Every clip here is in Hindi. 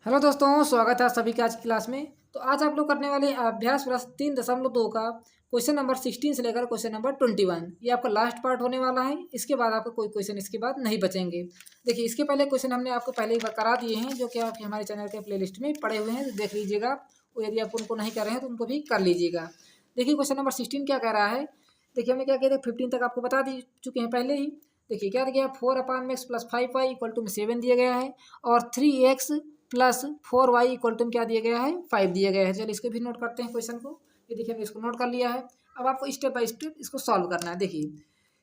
हेलो दोस्तों, स्वागत है आप सभी का आज की क्लास में। तो आज आप लोग करने वाले हैं अभ्यास प्रश्न 3.2 का क्वेश्चन नंबर 16 से लेकर क्वेश्चन नंबर 21। ये आपका लास्ट पार्ट होने वाला है। इसके बाद आपका कोई क्वेश्चन इसके बाद नहीं बचेंगे। देखिए, इसके पहले क्वेश्चन हमने आपको पहले ही करा दिए हैं, जो कि आप हमारे चैनल के प्लेलिस्ट में पड़े हुए हैं, देख लीजिएगा। और यदि आप उनको नहीं कर रहे हैं तो उनको भी कर लीजिएगा। देखिए, क्वेश्चन नंबर 16 क्या कह रहा है। देखिए, हमने क्या किया था, 15 तक आपको बता दी चुके हैं पहले ही। देखिए क्या दिया, 4/x plus 5y equal to में 7 दिया गया है, और 3x plus 4y equal to क्या दिया गया है, 5 दिया गया है। चलिए इसको भी नोट करते हैं क्वेश्चन को। ये देखिए, हमने इसको नोट कर लिया है। अब आपको स्टेप बाय स्टेप इसको सॉल्व करना है। देखिए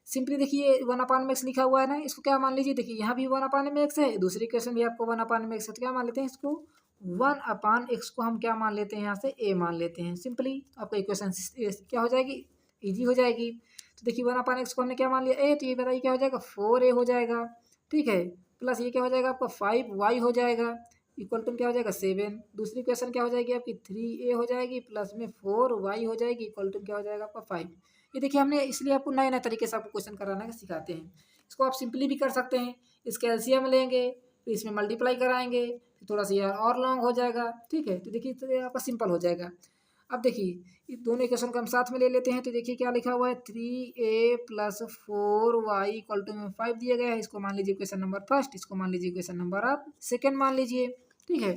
सिंपली, देखिए 1/x लिखा हुआ है ना, इसको क्या मान लीजिए। देखिए यहाँ भी 1/x है, दूसरी क्वेश्चन भी आपको 1/x है, तो क्या मान लेते हैं इसको 1/x को हम क्या मान लेते हैं, यहाँ से a मान लेते हैं। सिंपली आपका इक्वेशन क्या हो जाएगी, ईजी हो जाएगी। तो देखिए 1/x को हमने क्या मान लिया a, तो ये बताइए क्या हो जाएगा, 4a हो जाएगा। ठीक है, प्लस ये क्या हो जाएगा आपका 5y हो जाएगा, इक्वल टू क्या हो जाएगा 7। दूसरी क्वेश्चन क्या हो जाएगी आपकी 3a हो जाएगी, प्लस में 4y हो जाएगी, इक्वल टू क्या हो जाएगा आपका 5। ये देखिए, हमने इसलिए आपको नए नए तरीके से आपको क्वेश्चन कराना का सिखाते हैं। इसको आप सिंपली भी कर सकते हैं। इसके एलसीएम लेंगे, फिर इसमें मल्टीप्लाई कराएंगे, फिर थोड़ा सा यार और लॉन्ग हो जाएगा। ठीक है, तो देखिए तो ये आपका सिंपल हो जाएगा। अब देखिए, ये दोनों इक्वेशन को हम साथ में ले लेते हैं। तो देखिए क्या लिखा हुआ है, 3a plus 4y equal to में 5 दिया गया है। इसको मान लीजिए क्वेश्चन नंबर फर्स्ट, इसको मान लीजिए क्वेश्चन नंबर आप सेकेंड मान लीजिए। ठीक है,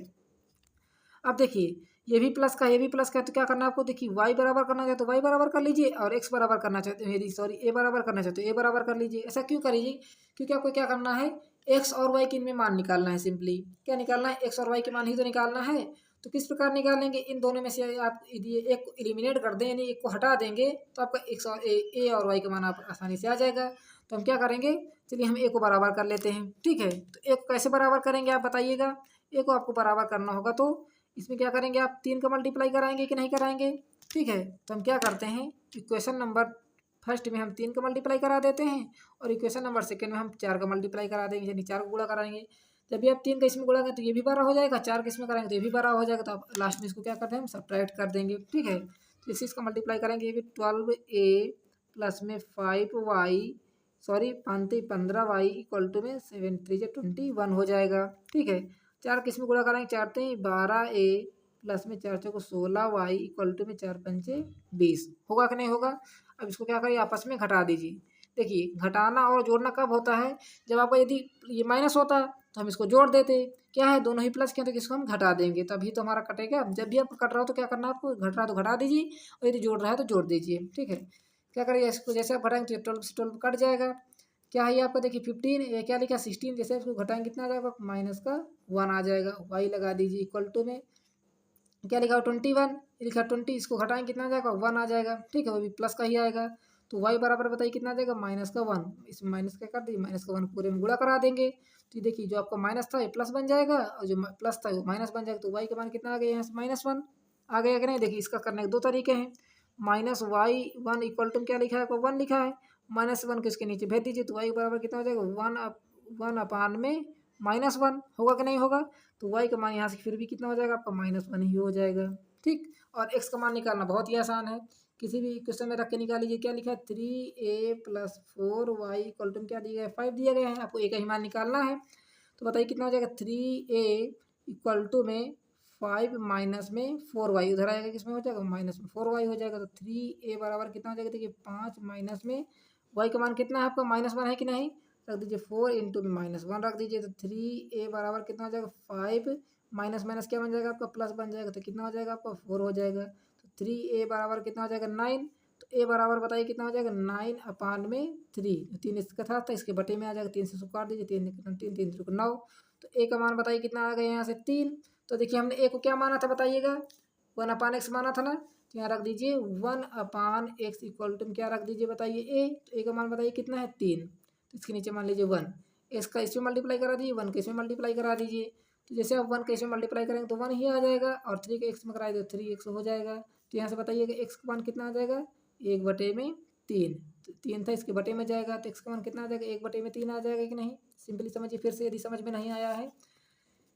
अब देखिए ये भी प्लस का, ये भी प्लस का, तो क्या करना है आपको। देखिए y बराबर करना चाहते तो y बराबर कर लीजिए, और x बराबर करना चाहते हैं, यदि सॉरी a बराबर करना चाहते हो a बराबर कर लीजिए। ऐसा क्यों करिए, क्योंकि आपको क्या करना है, x और y के इनमें मान निकालना है। सिंपली क्या निकालना है, x और y के मान ही तो निकालना है। तो किस प्रकार निकालेंगे, इन दोनों में से आप यदि एक को एलिमिनेट कर दें, यानी एक को हटा देंगे, तो आपका x और a और y का मान आप आसानी से आ जाएगा। तो हम क्या करेंगे, चलिए हम a को बराबर कर लेते हैं। ठीक है, तो a को कैसे बराबर करेंगे आप बताइएगा। a को आपको बराबर करना होगा तो इसमें क्या करेंगे आप, 3 का मल्टीप्लाई कराएंगे कि नहीं कराएंगे। ठीक है, तो हम क्या करते हैं, इक्वेशन नंबर फर्स्ट में हम 3 का मल्टीप्लाई करा देते हैं, और इक्वेशन नंबर सेकेंड में हम 4 का मल्टीप्लाई करा देंगे, यानी 4 को गुणा कराएंगे। जब भी आप 3 का इसमें गुणा करें तो ये भी 12 हो जाएगा, 4 का इसमें कराएंगे तो ये भी 12 हो जाएगा। तो आप लास्ट में इसको क्या करते हैं, हम सब्ट्रैक्ट कर देंगे। ठीक है, तो इसी इसका मल्टीप्लाई करेंगे, ये भी 12a प्लस में 5y, sorry 15y equal to में 7 3 21 हो जाएगा। ठीक है, 4 किस में गुणा कराएंगे, 4 3 12a प्लस में 4 4 16y इक्वल टू में 4 5 20 होगा कि नहीं होगा। अब इसको क्या करिए, आपस में घटा दीजिए। देखिए घटाना और जोड़ना कब होता है, जब आपका यदि ये माइनस होता तो हम इसको जोड़ देते। क्या है, दोनों ही प्लस के हैं तो किसको हम घटा देंगे, तभी तो हमारा कटेगा। जब भी आप कट रहा हो तो क्या करना है आपको, घट रहा है तो घटा दीजिए, और यदि जोड़ रहा है तो जोड़ दीजिए। ठीक है, क्या करिए, इसको जैसे आप घटाएंगे तो 12 से 12 कट जाएगा। क्या है ये आपका, देखिए 15, ये क्या लिखा 16, जैसे इसको घटाएंगे कितना आ जाएगा, माइनस का 1 आ जाएगा। वाई लगा दीजिए, इक्वल टू में क्या लिखा हो 21, लिखा 20, इसको घटाएंगे कितना आ जाएगा, 1 आ जाएगा। ठीक है, वो भी प्लस का ही आएगा। तो y बराबर बताइए कितना आ जाएगा, माइनस का 1। इसमें माइनस क्या कर दिए, माइनस का 1 पूरे में गुणा करा देंगे। तो ये देखिए, जो आपका माइनस था ये प्लस बन जाएगा, और जो प्लस था वो माइनस बन जाएगा। तो y का मान कितना आ गया, यहाँ से -1 आ गया कि नहीं। देखिए इसका करने के दो तरीके हैं। -y1 इक्वल टू क्या लिखा है, आपको 1 लिखा है, -1 को इसके नीचे भेज दीजिए, तो y बराबर कितना हो जाएगा, 1/, -1 होगा कि नहीं होगा। तो y का मान यहाँ से फिर भी कितना हो जाएगा आपका, -1 ही हो जाएगा। ठीक, और x का मान निकालना बहुत ही आसान है, किसी भी क्वेश्चन में रख के निकाल लीजिए। क्या लिखा है, 3a plus 4y equal to क्या दिया गया है, 5 दिया गया है। आपको एक ही मान निकालना है। तो बताइए कितना हो जाएगा, 3a इक्वल टू में 5 माइनस में 4y, उधर आएगा किसमें हो जाएगा, माइनस में 4y हो जाएगा। तो 3a बराबर कितना हो जाएगा, देखिए 5 माइनस में y का मान कितना है आपका, -1 है कि नहीं, रख दीजिए 4 इंटू में -1 रख दीजिए। तो 3a बराबर कितना हो जाएगा, 5 माइनस माइनस क्या बन जाएगा आपका, प्लस बन जाएगा। तो कितना हो जाएगा आपका, 4 हो जाएगा। तो 3a बराबर कितना हो जाएगा, 9। तो a बराबर बताइए कितना हो जाएगा, 9/3। 3 इसका था तो इसके बटे में आ जाएगा, 3 से काट दीजिए, 3 3 3 3 9। तो a का मान बताइए कितना आ गया, यहाँ से 3। तो देखिए हमने a को क्या माना था बताइएगा, 1/x माना था ना। तो यहाँ रख दीजिए 1/x इक्वल टू क्या रख दीजिए बताइए, a। तो a का मान बताइए कितना है, 3। तो इसके नीचे मान लीजिए 1, इसका इसमें मल्टीप्लाई करा दीजिए, 1 के इसमें मल्टीप्लाई करा दीजिए। तो जैसे आप 1 के इसमें मल्टीप्लाई करेंगे तो 1 ही आ जाएगा, और 3 के एक्स में कराए तो 3x हो जाएगा। तो यहाँ से बताइएगा एक्स का मान कितना आ जाएगा, 1/3। तो 3 था, इसके बटे में जाएगा, तो एक्स का मान कितना आ जाएगा, 1/3 आ जाएगा कि नहीं। सिंपली समझिए फिर से, यदि समझ में नहीं आया है।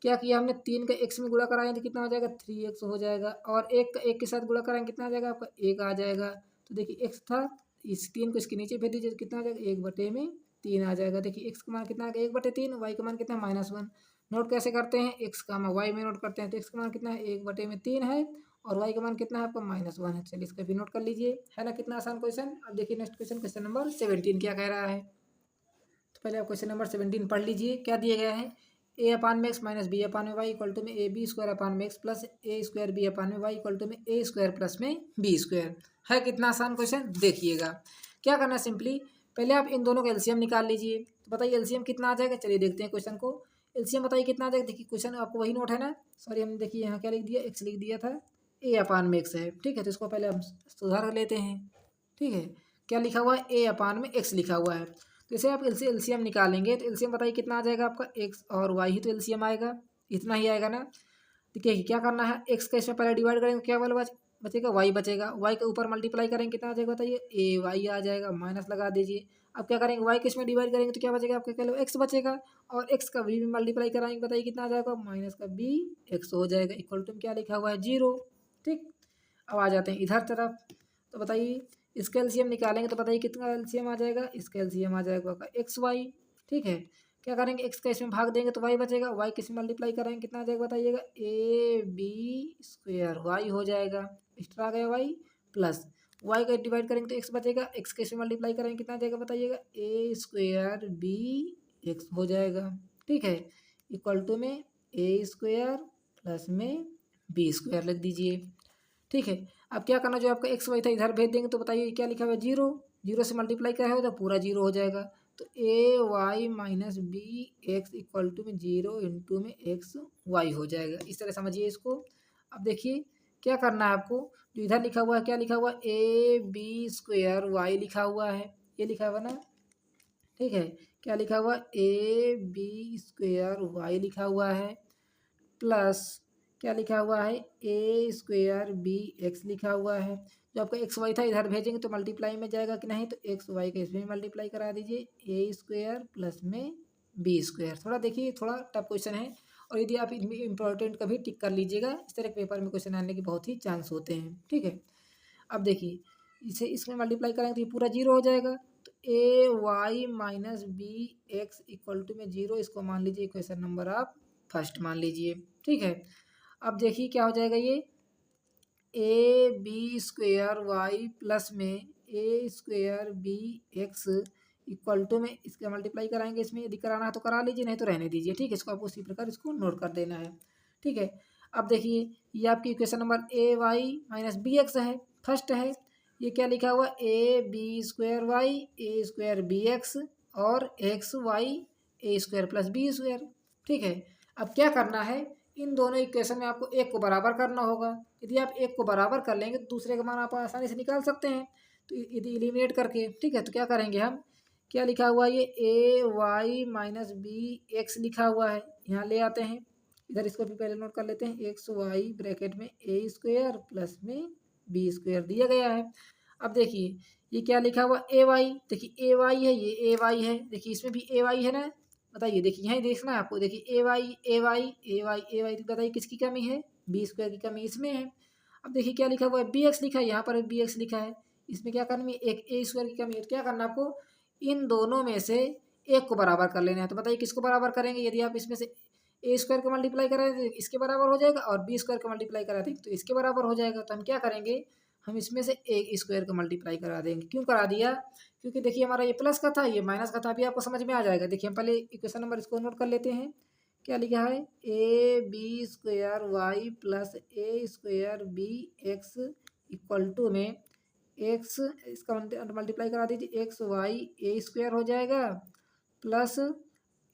क्या किया हमने, 3 का एक्स में गुणा कराएंगे तो कितना हो जाएगा, 3x हो जाएगा, और 1 का 1 के साथ गुणा कराएंगे कितना आ जाएगा आपका, 1 आ जाएगा। तो देखिए एक्स था, इस 3 को इसके नीचे भेज दीजिए, तो कितना आ जाएगा, 1/3 आ जाएगा। देखिए एक्स का मान कितना आ गया, 1/3, वाई का मान कितना है, -1। नोट कैसे करते हैं, एक्स का वाई में नोट करते हैं। तो एक्स का मान कितना है, 1/3 है, और वाई का मान कितना है आपका -1 है। चलिए इसका भी नोट कर लीजिए, है ना कितना आसान क्वेश्चन। अब देखिए नेक्स्ट क्वेश्चन, क्वेश्चन नंबर 17 क्या कह रहा है। तो पहले आप क्वेश्चन नंबर 17 पढ़ लीजिए, क्या दिया गया है। ए अपान में एक्स माइनस बी अपान में वाई इक्वल टू में ए बी स्क्वायर अपान में x plus A square B अपान में वाई इक्वल टू में ए स्क्वायर प्लस में बी स्क्वायर। है कितना आसान क्वेश्चन, देखिएगा क्या करना है। सिंपली पहले आप इन दोनों का एलसीएम निकाल लीजिए। तो बताइए एलसीएम कितना आ जाएगा, चलिए देखते हैं क्वेश्चन को। एलसीएम बताइए कितना आ जाएगा। देखिए क्वेश्चन आपको वही नोट है ना, सॉरी हमने देखिए यहाँ क्या लिख दिया, एक्स लिख दिया था, ए अपान में एक्स है, ठीक है। तो इसको पहले हम सुधार लेते हैं, ठीक है। क्या लिखा हुआ है, ए अपान में एक्स लिखा हुआ है। तो इसे आप एलसीएम निकालेंगे, तो एलसीएम बताइए कितना आ जाएगा आपका, एक्स और वाई ही तो एलसीएम आएगा, इतना ही आएगा ना। देखिए क्या करना है, एक्स का इसमें पहले डिवाइड करेंगे, क्या वाला बचेगा, वाई बचेगा। वाई के ऊपर मल्टीप्लाई करेंगे, कितना आ जाएगा बताइए, ए वाई आ जाएगा, माइनस लगा दीजिए। अब क्या करेंगे, वाई के इसमें डिवाइड करेंगे तो क्या बचेगा आपका, कह लो एक्स बचेगा, और एक्स का भी मल्टीप्लाई कराएंगे, बताइए कितना आ जाएगा, माइनस का बी एक्स हो जाएगा, इक्वल टू क्या लिखा हुआ है, 0। ठीक, अब आ जाते हैं इधर तरफ। तो बताइए इसका एलसीएम निकालेंगे, तो बताइए कितना एलसीएम आ जाएगा, इसका एलसीएम आ जाएगा आपका एक्स वाई, ठीक है। क्या करेंगे, एक्स का इसमें भाग देंगे तो वाई बचेगा, वाई किस में मल्टीप्लाई करेंगे कितना आ जाएगा बताइएगा, ए बी स्क्वायर वाई हो जाएगा, एक्स्ट्रा आ गया वाई, प्लस वाई का डिवाइड करेंगे तो एक्स बचेगा, एक्स के इसमें मल्टीप्लाई करेंगे कितना आ जाएगा बताइएगा, ए स्क्वायर बी एक्स हो जाएगा, ठीक है। इक्वल टू में ए स्क्वायर प्लस में बी स्क्वायर लिख दीजिए, ठीक है। अब क्या करना, जो आपका एक्स वाई था इधर भेज देंगे, तो बताइए क्या लिखा हुआ है, 0। 0 से मल्टीप्लाई क्या है तो पूरा 0 हो जाएगा। तो a Y minus B x equal to में 0 इंटू में एक्स वाई हो जाएगा, इस तरह समझिए इसको। अब देखिए क्या करना है आपको, जो इधर लिखा हुआ है, क्या लिखा हुआ है, ए बी स्क्वायर वाई लिखा हुआ है, ये लिखा हुआ ना, ठीक है। क्या लिखा हुआ, ए बी स्क्वायर वाई लिखा हुआ है, प्लस क्या लिखा हुआ है, ए स्क्वायर बी एक्स लिखा हुआ है। जो आपका एक्स वाई था इधर भेजेंगे तो मल्टीप्लाई में जाएगा कि नहीं, तो एक्स वाई का इसमें मल्टीप्लाई करा दीजिए, ए स्क्वायर प्लस में बी स्क्वायर। थोड़ा देखिए थोड़ा टफ क्वेश्चन है, और यदि आप इनमें इंपॉर्टेंट का भी टिक कर लीजिएगा, इस तरह के पेपर में क्वेश्चन आने के बहुत ही चांस होते हैं, ठीक है। अब देखिए इसे इसमें मल्टीप्लाई करेंगे तो ये पूरा 0 हो जाएगा। तो a Y minus B x equal to में 0, इसको मान लीजिए क्वेश्चन नंबर आप फर्स्ट मान लीजिए, ठीक है। अब देखिए क्या हो जाएगा, ये a B square Y plus में a square B x equal to में इसका मल्टीप्लाई कराएंगे, इसमें यदि कराना है तो करा लीजिए, नहीं तो रहने दीजिए, ठीक है। इसको आप उसी प्रकार इसको नोट कर देना है, ठीक है। अब देखिए ये आपकी equation number A Y minus B X है, फर्स्ट है। ये क्या लिखा हुआ, A B square Y A square B X और X Y A square plus B square, ठीक है। अब क्या करना है, इन दोनों इक्वेशन में आपको एक को बराबर करना होगा। यदि आप एक को बराबर कर लेंगे तो दूसरे का मान आप आसानी से निकाल सकते हैं, तो यदि एलिमिनेट करके, ठीक है। तो क्या करेंगे हम, क्या लिखा हुआ है, ये ए वाई माइनस बी एक्स लिखा हुआ है, यहाँ ले आते हैं इधर, इसको भी पहले नोट कर लेते हैं, एक्स वाई ब्रैकेट में ए स्क्वायर प्लस में बी स्क्वायर दिया गया है। अब देखिए ये क्या लिखा हुआ, ए वाई, देखिए ए वाई है, ये ए वाई है, देखिए इसमें भी ए वाई है ना, बताइए देखिए यहीं देखना है आपको, देखिए ए वाई ए वाई ए वाई ए वाई, बताइए किसकी कमी है, बी स्क्वायर की कमी इसमें है। अब देखिए क्या लिखा हुआ है, बी एक्स लिखा है, यहाँ पर बी एक्स लिखा है, इसमें क्या कमी है, एक ए स्क्वायर की कमी है। तो क्या करना आपको, इन दोनों में से एक को बराबर कर लेना है। तो बताइए किसको बराबर करेंगे, यदि आप इसमें से ए स्क्वायर का मल्टीप्लाई करा दें तो इसके बराबर हो जाएगा, और बी स्क्वायर का मल्टीप्लाई करा दें तो इसके बराबर हो जाएगा। तो हम क्या करेंगे, हम इसमें से ए स्क्वायर का मल्टीप्लाई करा देंगे। क्यों करा दिया, क्योंकि देखिए हमारा ये प्लस का था, ये माइनस का था, अभी आपको समझ में आ जाएगा। देखिए हम पहले इक्वेशन नंबर इसको नोट कर लेते हैं, क्या लिखा है, A B square Y plus A square B x equal to में एक्स, इसका मल्टीप्लाई करा दीजिए, एक्स वाई ए स्क्वायर हो जाएगा plus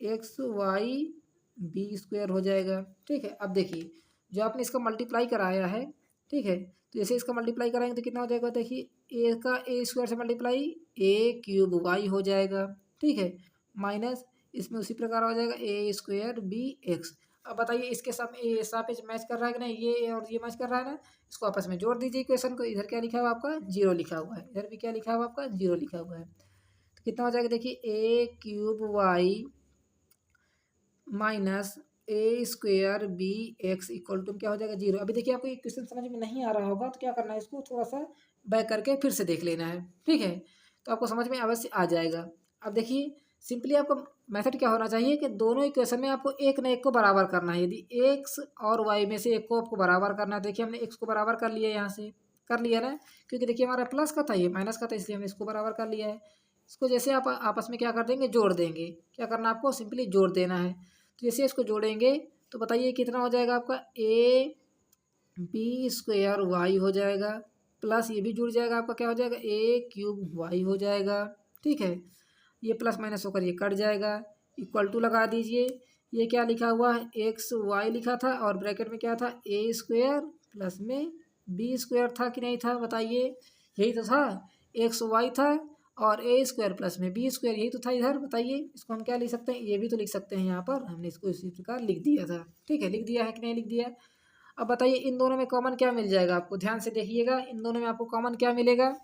X Y B square हो जाएगा, ठीक है। अब देखिए जो आपने इसका मल्टीप्लाई कराया है, ठीक है, तो जैसे इसका मल्टीप्लाई कराएंगे तो कितना हो जाएगा, देखिए ए का ए स्क्वायर से मल्टीप्लाई ए क्यूब वाई हो जाएगा, ठीक है, माइनस इसमें उसी प्रकार हो जाएगा ए स्क्वायर बी एक्स। अब बताइए इसके साथ ये सापेक्ष मैच कर रहा है कि नहीं, ये और ये मैच कर रहा है ना, इसको आपस में जोड़ दीजिए इक्वेशन को। इधर क्या लिखा हुआ आपका, 0 लिखा हुआ है, इधर भी क्या लिखा हुआ आपका, 0 लिखा हुआ है। तो कितना हो जाएगा, देखिए a cube y minus a square B x equal to क्या हो जाएगा, 0। अभी देखिए आपको ये क्वेश्चन समझ में नहीं आ रहा होगा, तो क्या करना है, इसको थोड़ा सा बैक करके फिर से देख लेना है, ठीक है। तो आपको समझ में अवश्य आ जाएगा। अब देखिए सिंपली आपका मेथड क्या होना चाहिए कि दोनों इक्वेशन में आपको एक न एक को बराबर करना है। यदि एक्स और वाई में से एक को आपको बराबर करना है, देखिए हमने एक्स को बराबर कर लिया, यहाँ से कर लिया ना, क्योंकि देखिए हमारा प्लस का था, ये माइनस का था, इसलिए हमने इसको बराबर कर लिया है। इसको जैसे आप आपस में क्या कर देंगे, जोड़ देंगे। क्या करना है आपको, सिंपली जोड़ देना है। तो जैसे इसको जोड़ेंगे तो बताइए कितना हो जाएगा आपका, ए बी स्क्वायर वाई हो जाएगा, प्लस ये भी जुड़ जाएगा आपका, क्या हो जाएगा, ए क्यूब वाई हो जाएगा। ठीक है, ये प्लस माइनस होकर ये कट जाएगा, इक्वल टू लगा दीजिए। ये क्या लिखा हुआ है, एक्स वाई लिखा था और ब्रैकेट में क्या था, ए स्क्वायर प्लस में बी स्क्वायर था कि नहीं था, बताइए। यही तो था, एक्स वाई था और ए स्क्वायर प्लस में बी स्क्वायर, यही तो था इधर। बताइए इसको हम क्या लिख सकते हैं, ये भी तो लिख सकते हैं, यहाँ पर हमने इसको इसी प्रकार लिख दिया था। ठीक है, लिख दिया है कि नहीं लिख दिया। अब बताइए इन दोनों में कॉमन क्या मिल जाएगा आपको, ध्यान से देखिएगा, इन दोनों में आपको कॉमन क्या मिलेगा।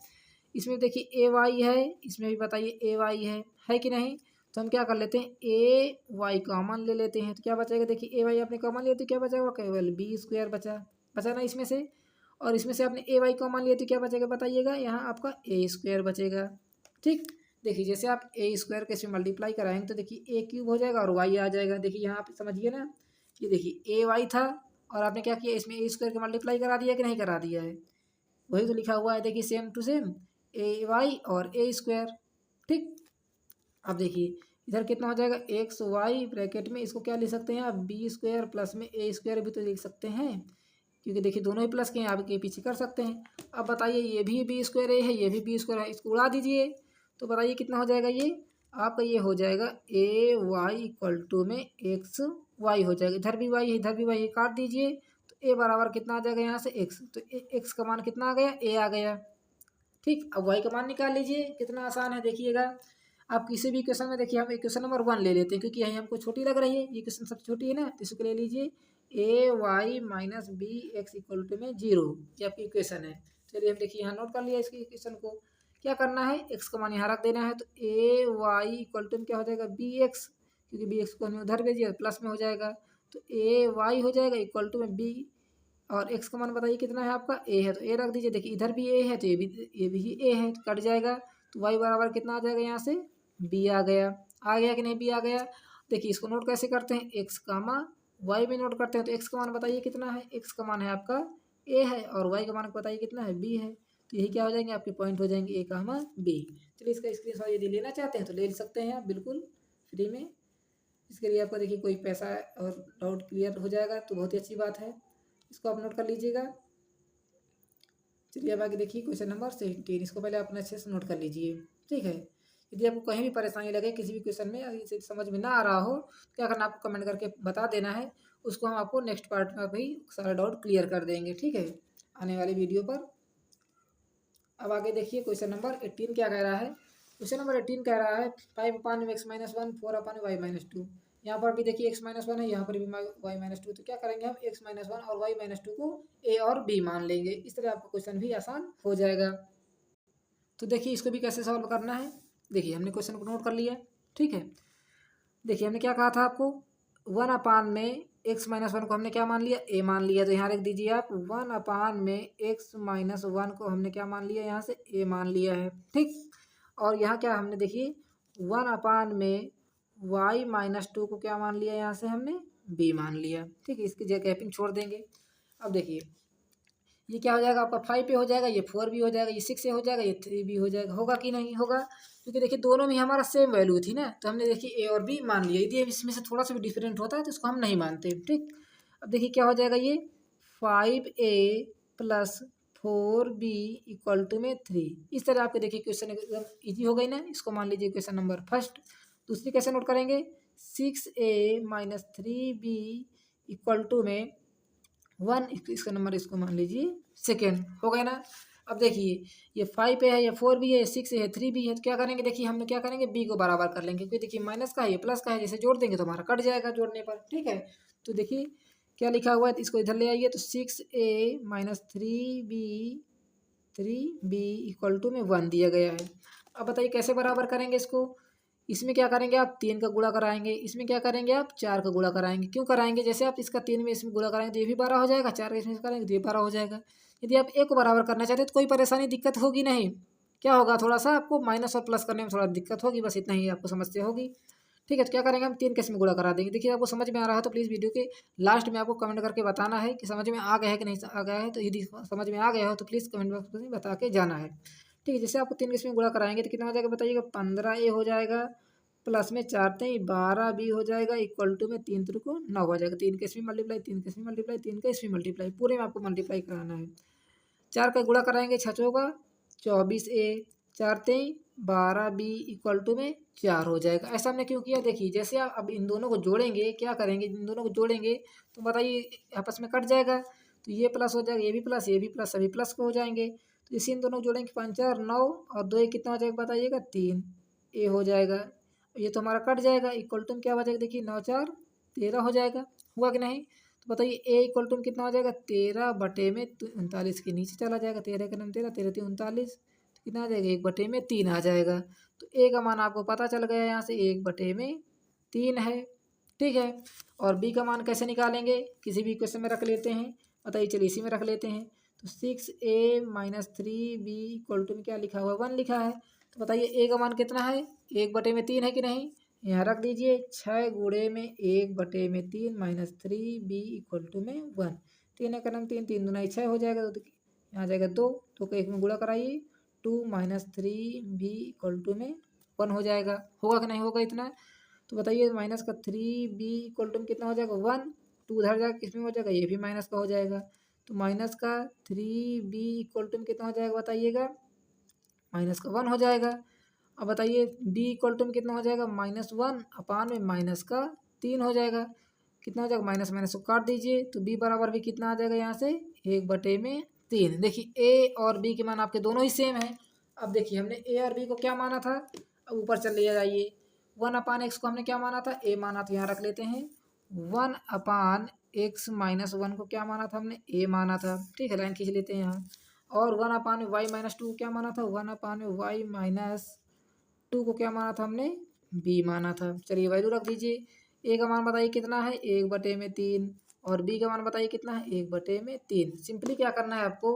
इसमें देखिए ए वाई है, इसमें भी बताइए ए वाई है कि नहीं। तो हम क्या कर लेते हैं, ए वाई कॉमन ले लेते हैं, तो क्या बचेगा, देखिए ए वाई आपने कॉमन लिया तो क्या बचेगा, केवल बी स्क्वायर बचा बचा ना इसमें से। और इसमें से आपने ए वाई कॉमन लिया तो क्या बचेगा, बताइएगा, यहाँ आपका ए स्क्वायर बचेगा। ठीक, देखिए जैसे आप ए स्क्वायर के इसमें मल्टीप्लाई कराएंगे तो देखिए ए क्यूब हो जाएगा और वाई आ जाएगा। देखिए यहाँ आप समझिए ना, ये देखिए ए वाई था और आपने क्या किया, इसमें ए स्क्वायर के मल्टीप्लाई करा दिया कि नहीं करा दिया है, वही तो लिखा हुआ है, देखिए same to same, A Y और ए स्क्वायर। ठीक, अब देखिए इधर कितना हो जाएगा, एक्स वाई ब्रैकेट में इसको क्या लिख सकते हैं आप, बी स्क्वायर प्लस में ए स्क्वायर भी तो लिख सकते हैं, क्योंकि देखिए दोनों ही प्लस के हैं, आप के पीछे कर सकते हैं। अब बताइए ये भी बी स्क्वायर ए है, ये भी बी स्क्वायर है, इसको उड़ा दीजिए तो बताइए कितना हो जाएगा, ये आपका ये हो जाएगा ए वाई इक्वल टू में एक्स वाई हो जाएगा, इधर भी वाई है इधर भी वाई है, काट दीजिए तो ए बराबर कितना आ जाएगा यहाँ से एक्स, तो एक्स का मान कितना आ गया, ए आ गया। ठीक, अब वाई का मान निकाल लीजिए, कितना आसान है देखिएगा। आप किसी भी क्वेश्चन में देखिए, हम क्वेश्चन नंबर 1 ले लेते हैं क्योंकि यही हमको छोटी लग रही है, ये क्वेश्चन सबसे छोटी है ना, तो इसको ले लीजिए, a Y minus B x equal to में 0, ये आपकी इक्वेशन है। चलिए हम देखिए यहाँ नोट कर लिया इसकी इक्वेशन को। क्या करना है, एक्स का मान यहाँ रख देना है, तो ए वाई इक्वल टू में क्या हो जाएगा, बी एक्स, क्योंकि बी एक्स को हमने उधर भेजिए प्लस में हो जाएगा, तो ए वाई हो जाएगा इक्वल टू में बी, और एक्स का मान बताइए कितना है आपका, ए है तो ए रख दीजिए। देखिए इधर भी ए है तो ये भी ए है, तो कट जाएगा, तो वाई बराबर कितना आ जाएगा, यहाँ से बी आ गया कि नहीं, बी आ गया। देखिए इसको नोट कैसे करते हैं, एक्स कामा वाई में नोट करते हैं, तो एक्स का मान बताइए कितना है, एक्स का मान है आपका ए है और वाई का मान बताइए कितना है, बी है। तो यही क्या हो जाएंगे आपके पॉइंट हो जाएंगे, ए कामा बी। चलिए इसका स्क्रीनशॉट यदि लेना चाहते हैं तो ले सकते हैं आप बिल्कुल फ्री में। इसके लिए आपको देखिए कोई पैसा और डाउट क्लियर हो जाएगा तो बहुत ही अच्छी बात है, इसको आप नोट कर लीजिएगा। चलिए अब आगे देखिए क्वेश्चन नंबर 17, इसको पहले अपने अच्छे से नोट कर लीजिए। ठीक है, यदि आपको कहीं भी परेशानी लगे किसी भी क्वेश्चन में, अगर इसे समझ में ना आ रहा हो, क्या करना आपको कमेंट करके बता देना है, उसको हम आपको नेक्स्ट पार्ट में भी सारा डाउट क्लियर कर देंगे। ठीक है, आने वाली वीडियो पर। अब आगे देखिए क्वेश्चन नंबर 18 क्या कह रहा है। क्वेश्चन नंबर 18 कह रहा है 5 अपान x minus 1 4 upon y minus 2। यहाँ पर भी देखिए एक्स माइनस 1 है, यहाँ पर भी वाई माइनस 2, तो क्या करेंगे हम एक्स माइनस 1 और वाई माइनस 2 को ए और बी मान लेंगे, इस तरह आपका क्वेश्चन भी आसान हो जाएगा। तो देखिए इसको भी कैसे सॉल्व करना है, देखिए हमने क्वेश्चन को नोट कर लिया। ठीक है, देखिए हमने क्या कहा था आपको, 1 अपान में एक्स माइनस 1 को हमने क्या मान लिया, ए मान लिया, तो यहाँ लिख दीजिए आप 1 अपान में एक्स माइनस 1 को हमने क्या मान लिया, यहाँ से ए मान लिया है। ठीक, और यहाँ क्या हमने देखिए 1 अपान में वाई माइनस 2 को क्या मान लिया, यहाँ से हमने बी मान लिया। ठीक है, इसकी जगह गैपिंग छोड़ देंगे। अब देखिए ये क्या हो जाएगा आपका 5 पे हो जाएगा, ये 4 भी हो जाएगा, ये 6 से हो जाएगा, ये 3 भी हो जाएगा, होगा कि नहीं होगा, क्योंकि देखिए दोनों में हमारा सेम वैल्यू थी ना, तो हमने देखिए ए और बी मान लिया। यदि इसमें से थोड़ा सा भी डिफरेंट होता है तो इसको हम नहीं मानते। ठीक, अब देखिए क्या हो जाएगा, ये 5a plus 4b equal to में 3, इस तरह आपके देखिए क्वेश्चन एकदम ईजी हो गई ना। इसको मान लीजिए क्वेश्चन नंबर फर्स्ट। दूसरी कैसे नोट करेंगे, 6a minus 3b equal to में 1, इसका नंबर इसको मान लीजिए सेकेंड, हो गया ना। अब देखिए ये 5 है, ये 4 भी है, ये 6 है, 3 भी है, तो क्या करेंगे, देखिए हम क्या करेंगे, बी को बराबर कर लेंगे, क्योंकि देखिए माइनस का है, ये प्लस का है, जैसे जोड़ देंगे तो हमारा कट जाएगा जोड़ने पर। ठीक है, तो देखिए क्या लिखा हुआ है, तो इसको इधर ले आइए, तो 6a minus 3b equal to में 1 दिया गया है। अब बताइए कैसे बराबर करेंगे इसको, इसमें क्या करेंगे आप 3 का गुणा कराएंगे, इसमें क्या करेंगे आप 4 का गुणा कराएंगे। क्यों कराएंगे, जैसे आप इसका 3 में इसमें गुणा कराएंगे तो ये भी 12 हो जाएगा, 4 का इसमें करेंगे तो ये 12 हो जाएगा। यदि आप ए को बराबर करना चाहते हैं तो कोई परेशानी दिक्कत होगी नहीं, क्या होगा, थोड़ा सा आपको माइनस और प्लस करने में थोड़ा दिक्कत होगी, बस इतना ही आपको समस्या होगी। ठीक है, तो क्या करेंगे हम 3 केस में गुणा करा देंगे। देखिए आपको समझ में आ रहा है तो प्लीज़ वीडियो के लास्ट में आपको कमेंट करके बताना है कि समझ में आ गया है कि नहीं आ गया है। तो यदि समझ में आ गया हो तो प्लीज़ कमेंट बॉक्स में बता के जाना है। ठीक है, जैसे आपको 3 केस में गुणा कराएंगे तो कितना हो जाएगा बताइएगा, 15A हो जाएगा, प्लस में 4 3 12B हो जाएगा, इक्वल टू में 3 3 को 9 हो जाएगा। 3 केस में मल्टीप्लाई, 3 केस में मल्टीप्लाई, 3 केस में मल्टीप्लाई, पूरे में आपको मल्टीप्लाई कराना है। 4 का गुणा कराएंगे 6 चौका 24A, 4 3 12B इक्वल टू में 4 हो जाएगा। ऐसा हमने क्यों किया, देखिए जैसे आप अब इन दोनों को जोड़ेंगे, क्या करेंगे, इन दोनों को जोड़ेंगे तो बताइए आपस में कट जाएगा, तो ये प्लस हो जाएगा, ये भी प्लस, ये भी प्लस, सभी प्लस को हो जाएंगे। तो इसी इन दोनों को जोड़ेंगे, 5 4 9 और 2 एक कितना हो जाएगा बताइएगा, 3A हो जाएगा। ये तो हमारा कट जाएगा, इक्वल टू में क्या हो जाएगा, देखिए 9 4 13 हो जाएगा, हुआ कि नहीं। तो बताइए ए इक्वल टू कितना हो जाएगा, 13 बटे में 39 के नीचे चला जाएगा, 13 का नाम 13, 13 3 39, तो कितना आ जाएगा, 1 बटे में 3 आ जाएगा। तो ए का मान आपको पता चल गया, यहाँ से 1 बटे में 3 है। ठीक है, और बी का मान कैसे निकालेंगे, किसी भी इक्वेशन में रख लेते हैं, बताइए चलिए इसी में रख लेते हैं। तो 6A minus 3B equal to में क्या लिखा हुआ है, 1 लिखा है। तो बताइए ए का मान कितना है, 1 बटे में 3 है कि नहीं, यहाँ रख दीजिए, 6 गुणे में 1 बटे में 3 माइनस 3B इक्वल टू में 1, 3 का नाम 3, 3 दूना 6 हो जाएगा, तो यहाँ जाएगा 2, तो को 1 में गुणा कराइए, 2 माइनस 3B इक्वल टू में 1 हो जाएगा, होगा कि नहीं होगा इतना। तो बताइए माइनस का 3B इक्वल टू में कितना हो जाएगा, 1, 2 उधर जाएगा, किस में हो जाएगा, ये भी माइनस का हो जाएगा। तो माइनस का 3B इक्वल टू में कितना हो जाएगा बताइएगा, माइनस का 1 हो जाएगा। अब बताइए b इक्वल टू में कितना हो जाएगा, -1 अपान में माइनस का 3 हो जाएगा, कितना हो जाएगा, माइनस माइनस को काट दीजिए, तो b बराबर भी कितना आ जाएगा यहाँ से, 1 बटे में 3। देखिए a और b के मान आपके दोनों ही सेम है। अब देखिए हमने a और b को क्या माना था, अब ऊपर चल लिया जाइए, 1 अपान एक्स को हमने क्या माना था, a माना, तो यहाँ रख लेते हैं। 1 अपान एक्स माइनस 1 को क्या माना था हमने, a माना था। ठीक है, लाइन खींच लेते हैं यहाँ। और 1 अपान में वाई माइनस 2 क्या माना था, 1 अपान में वाई माइनस 2 को क्या माना था हमने, b माना था। चलिए वैल्यू रख दीजिए, a का मान बताइए कितना है, 1 बटे में 3, और b का मान बताइए कितना है, 1 बटे में 3। सिंपली क्या करना है आपको,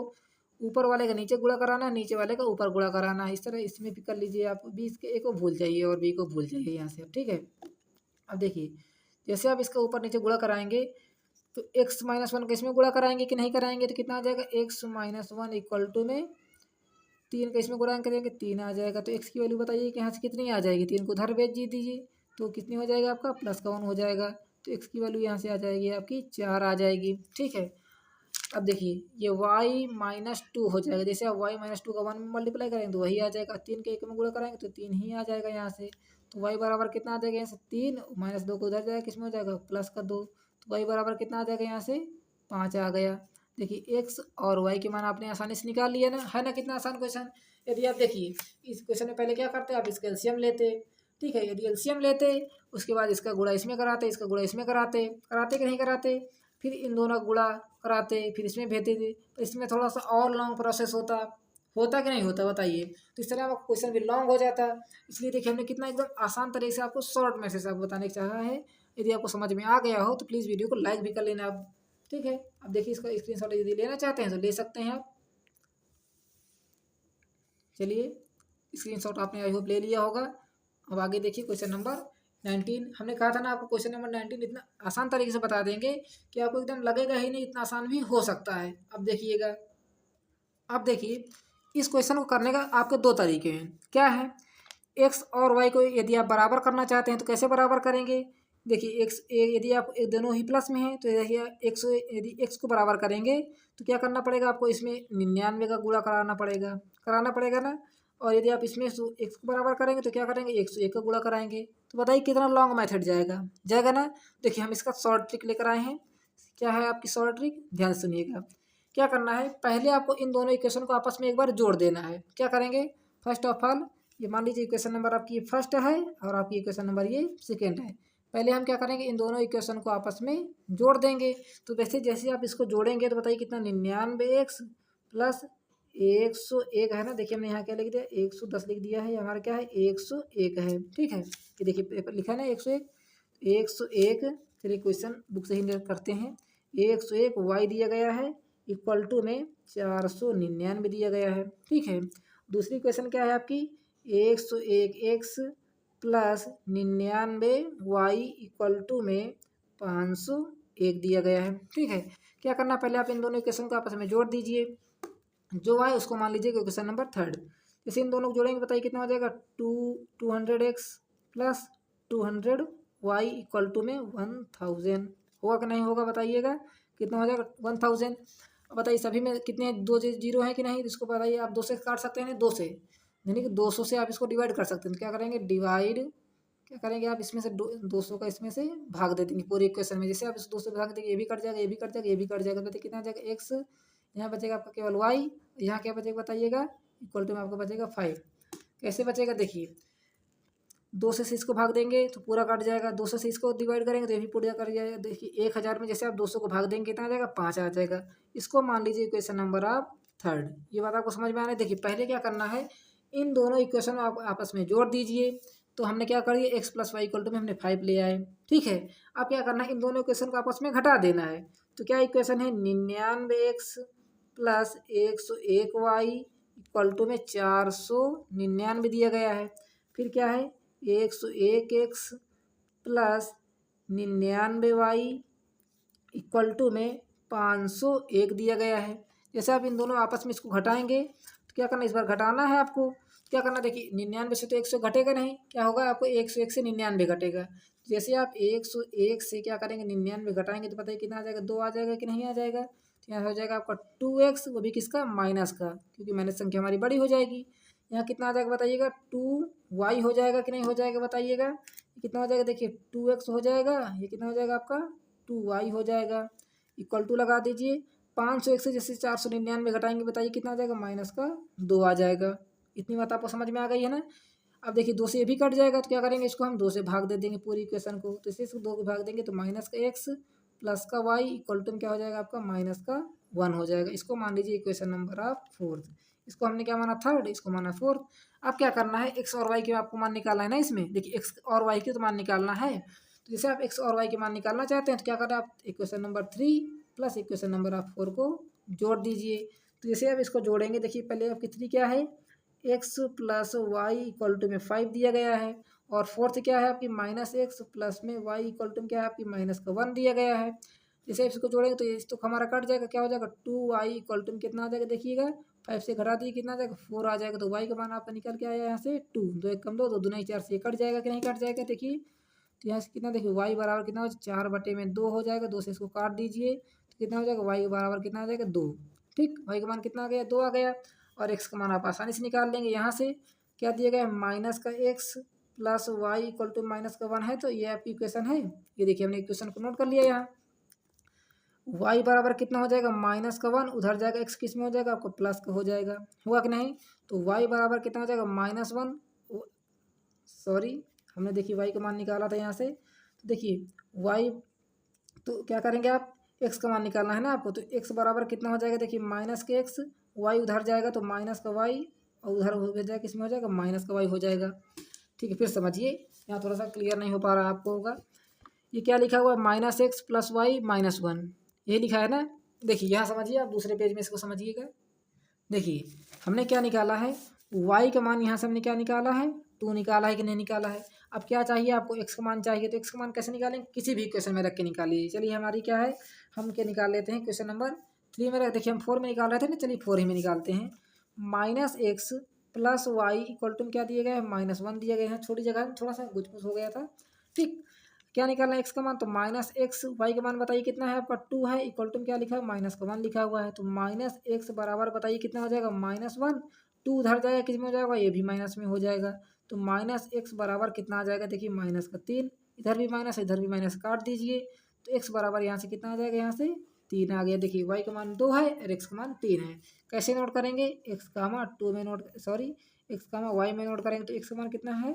ऊपर वाले का नीचे गुणा कराना है, नीचे वाले का ऊपर गुणा कराना है, इस तरह इसमें भी कर लीजिए आप। b के a को भूल जाइए और b को भूल जाइए यहाँ से, ठीक है। अब देखिए जैसे आप इसका ऊपर नीचे गुणा कराएंगे तो x माइनस 1 का इसमें गुणा कराएंगे कि नहीं कराएंगे, तो कितना आ जाएगा, x माइनस 1 इक्वल टू में 3 का इसमें गुणा करेंगे 3 आ जाएगा। तो x की वैल्यू बताइए कि यहाँ से कितनी आ जाएगी, 3 को उधर भेज दीजिए, तो कितनी हो जाएगा आपका, +1 हो जाएगा। तो x की वैल्यू यहाँ से आ जाएगी आपकी 4 आ जाएगी। ठीक है, अब देखिए ये y माइनस 2 हो जाएगा, जैसे आप y माइनस 2 का 1 में मल्टीप्लाई करेंगे तो वही आ जाएगा, 3 के 1 में गुणा कराएंगे तो 3 ही आ जाएगा यहाँ से। तो y बराबर कितना आ जाएगा यहाँ से, 3 माइनस 2 को उधर जाएगा, किस में हो जाएगा, +2, तो y बराबर कितना आ जाएगा यहाँ से, 5 आ गया। देखिए x और y के मान आपने आसानी से निकाल लिया ना, है ना, कितना आसान क्वेश्चन। यदि आप देखिए इस क्वेश्चन में पहले क्या करते आप इसका एलसीएम लेते, ठीक है, यदि एलसीएम लेते उसके बाद इसका गुणा इसमें कराते, इसका गुणा इसमें कराते, कराते कि नहीं कराते, फिर इन दोनों का गुणा कराते, फिर इसमें भेजते थे, तो इसमें थोड़ा सा और लॉन्ग प्रोसेस होता, होता कि नहीं होता बताइए। तो इस तरह आपका क्वेश्चन भी लॉन्ग हो जाता, इसलिए देखिए हमने कितना एकदम आसान तरीके से आपको शॉर्ट मैसेज आपको बताने का चाहा है। यदि आपको समझ में आ गया हो तो प्लीज़ वीडियो को लाइक भी कर लेना आप, ठीक है। अब देखिए इसका स्क्रीनशॉट यदि लेना चाहते हैं तो ले सकते हैं आप। चलिए स्क्रीनशॉट आपने आई होप ले लिया होगा। अब आगे देखिए क्वेश्चन नंबर 19, हमने कहा था ना आपको क्वेश्चन नंबर 19 इतना आसान तरीके से बता देंगे कि आपको एकदम लगेगा ही नहीं, इतना आसान भी हो सकता है। अब देखिएगा, अब देखिए इस क्वेश्चन को करने का आपके दो तरीके हैं, क्या है, एक्स और वाई को यदि आप बराबर करना चाहते हैं तो कैसे बराबर करेंगे। देखिए एक्स यदि आप दोनों ही प्लस में हैं तो देखिए एक्स, यदि एक्स को बराबर करेंगे तो क्या करना पड़ेगा आपको, इसमें 99 का गुणा कराना पड़ेगा ना। और यदि आप इसमें एक्स को बराबर करेंगे तो क्या करेंगे, 101 का गुणा कराएंगे, तो बताइए कितना लॉन्ग मेथड जाएगा, जाएगा ना। देखिए हम इसका शॉर्ट ट्रिक लेकर आए हैं, क्या है आपकी शॉर्ट ट्रिक, ध्यान सुनिएगा। क्या करना है, पहले आपको इन दोनों इक्वेशन को आपस में एक बार जोड़ देना है। क्या करेंगे, फर्स्ट ऑफ ऑल ये मान लीजिए इक्वेशन नंबर आपकी फर्स्ट है और आपकी इक्वेशन नंबर ये सेकेंड है। पहले हम क्या करेंगे, इन दोनों इक्वेशन को आपस में जोड़ देंगे। तो वैसे जैसे आप इसको जोड़ेंगे तो बताइए कितना, 99x प्लस 101 है ना। देखिए हमने यहाँ क्या लिख दिया, 110 लिख दिया है, हमारा क्या है 101 है। ठीक है, ये देखिए पेपर लिखा है ना 101, 101। चलिए क्वेश्चन बुक से ही करते हैं, 101 y दिया गया है इक्वल टू में 499 दिया गया है। ठीक है, दूसरी इक्वेशन क्या है आपकी 101x plus 99y equal to में 501 दिया गया है। ठीक है, क्या करना पहले आप इन दोनों इक्वेशन को आपस में जोड़ दीजिए। जो y उसको मान लीजिए इक्वेशन नंबर थर्ड। जैसे इन दोनों को जोड़ेंगे बताइए कितना हो जाएगा 200x plus 200y equal to में 1000 होगा कि नहीं होगा बताइएगा कितना हो जाएगा 1000। अब बताइए सभी में कितने दो जीरो है कि नहीं, इसको बताइए आप 2 से काट सकते हैं, 2 से यानी कि 200 से आप इसको डिवाइड कर सकते हैं। तो क्या करेंगे डिवाइड, क्या करेंगे आप इसमें से 200 का इसमें से भाग दे देंगे पूरे इक्वेशन में। जैसे आप इस 2 से भाग देंगे ये भी कट जाएगा, ये भी कट जाएगा, ये भी कट जाएगा। बताइए कितना आ जाएगा x, यहाँ बचेगा आपका केवल y, यहाँ क्या बचेगा बताइएगा इक्वल टू में आपका बचेगा 5। कैसे बचेगा देखिए 200 से इसको भाग देंगे तो पूरा कट जाएगा, 200 से इसको डिवाइड करेंगे तो ये भी पूरा कट जाएगा। देखिए 1000 में जैसे आप 200 को भाग देंगे कितना आ जाएगा 5 आ जाएगा। इसको मान लीजिए इक्वेशन नंबर आप थर्ड। ये बात आपको समझ में आ रहा है। देखिए पहले क्या करना है, इन दोनों इक्वेशन आप आपस में जोड़ दीजिए। तो हमने क्या कर दिया x plus Y equal to में हमने 5 ले आए। ठीक है, अब क्या करना है इन दोनों इक्वेशन को आपस में घटा देना है। तो क्या इक्वेशन है 99x plus 101y equal to में 499 दिया गया है। फिर क्या है 101x plus 99y equal to में 501 दिया गया है। जैसे आप इन दोनों आपस में इसको घटाएंगे तो क्या करना, इस बार घटाना है आपको। क्या करना देखिए 99 से तो 100 घटेगा नहीं, क्या होगा आपको 101 से 99 घटेगा। जैसे आप 101 से क्या करेंगे 99 घटाएंगे तो पता है कितना आ जाएगा 2 आ जाएगा कि नहीं आ जाएगा। तो यहाँ हो जाएगा आपका 2x, वो भी किसका माइनस का, क्योंकि माइनस संख्या हमारी बड़ी हो जाएगी। यहाँ कितना आ जाएगा बताइएगा 2y हो जाएगा कि नहीं हो जाएगा बताइएगा। कितना हो जाएगा देखिए 2x हो जाएगा, ये कितना हो जाएगा आपका 2y हो जाएगा। इक्वल टू लगा दीजिए 501 से जैसे 499 घटाएंगे बताइए कितना आ जाएगा माइनस का 2 आ जाएगा। इतनी बात आपको समझ में आ गई है ना। अब देखिए 2 से ये भी कट जाएगा तो क्या करेंगे इसको हम 2 से भाग दे देंगे पूरी इक्वेशन को। तो इसे 2 को भाग देंगे तो माइनस का x प्लस का y इक्वल टू क्या हो जाएगा आपका माइनस का 1 हो जाएगा। इसको मान लीजिए इक्वेशन नंबर आप फोर्थ। इसको हमने क्या माना थर्ड, इसको माना फोर्थ। अब क्या करना है x और y के आपको मान निकालना है ना। इसमें देखिए x और y के तो मान निकालना है। तो जैसे आप x और y के मान निकालना चाहते हैं तो क्या करें आप equation number 3 plus equation number आप 4 को जोड़ दीजिए। तो जैसे आप इसको जोड़ेंगे देखिए पहले आपकी 3 क्या है x plus Y equal to में 5 दिया गया है, और फोर्थ क्या है आपकी माइनस एक्स प्लस में y इक्वल टू क्या है आपकी माइनस का 1 दिया गया है। जैसे इसको जोड़ेंगे तो ये तो हमारा कट जाएगा, क्या हो जाएगा 2y इक्वल टू कितना आ जाएगा देखिएगा 5 से घटा दिए कितना आ जाएगा 4 आ जाएगा। तो y का मान आपका निकल के आया यहाँ से 2, 2 1 कम 2, 2 दूना 4 से कट जाएगा कि नहीं कट जाएगा देखिए। तो यहाँ से कितना देखिए y बराबर कितना हो 4/2 हो जाएगा। 2 से इसको काट दीजिए तो कितना हो जाएगा y बराबर कितना आ जाएगा 2। ठीक, y का मान कितना आ गया 2 आ गया। और x का मान आप आसानी से निकाल लेंगे। यहाँ से क्या दिया गया है माइनस का x plus Y equal to minus का 1 है। तो ये आपकी इक्वेशन है। ये देखिए हमने इक्वेशन को नोट कर लिया। यहाँ y बराबर कितना हो जाएगा माइनस का 1, उधर जाएगा x किस में हो जाएगा आपको प्लस का हो जाएगा, हुआ कि नहीं। तो y बराबर कितना हो जाएगा -1, सॉरी हमने देखिए y का मान निकाला था यहाँ से। तो देखिए y, तो क्या करेंगे आप x का मान निकालना है ना आपको। तो x बराबर कितना हो जाएगा देखिए माइनस के x, y उधर जाएगा तो माइनस का y, और उधर हो जाएगा किसमें हो जाएगा माइनस का y हो जाएगा। ठीक है, फिर समझिए यहाँ थोड़ा सा क्लियर नहीं हो पा रहा आपको होगा। ये क्या लिखा हुआ है -x प्लस वाई -1, यही लिखा है ना। देखिए यहाँ समझिए आप दूसरे पेज में इसको समझिएगा। देखिए हमने क्या निकाला है y का मान, यहाँ से हमने क्या निकाला है 2 निकाला है कि नहीं निकाला है। अब क्या चाहिए आपको x का मान चाहिए। तो x का मान कैसे निकालेंगे, किसी भी इक्वेशन में रख के निकालिए। चलिए हमारी क्या है, हम क्या निकाल लेते हैं क्वेश्चन नंबर 3 में रख, देखिए हम 4 में निकाल रहे थे ना, चलिए 4 ही में निकालते हैं। -x plus Y equal to क्या दिए गए हैं -1 दिया गया है। छोटी जगह में थोड़ा सा गुचमुच हो गया था। ठीक, क्या निकालना है x का मान, तो -x, y का मान बताइए कितना है आपका 2 है, इक्वल टू क्या लिखा है -1 लिखा हुआ है। तो -x बराबर बताइए कितना हो जाएगा -1, 2 उधर जाएगा किस में हो जाएगा ये भी माइनस में हो जाएगा। तो -x बराबर कितना आ जाएगा देखिए -3, इधर भी माइनस इधर भी माइनस काट दीजिए। तो x बराबर यहाँ से कितना आ जाएगा, यहाँ से 3 आ गया। देखिए y का मान 2 है और x का मान 3 है। कैसे नोट करेंगे, x कामा 2 में नोट, सॉरी x कामा y में नोट करेंगे। तो x का मान कितना है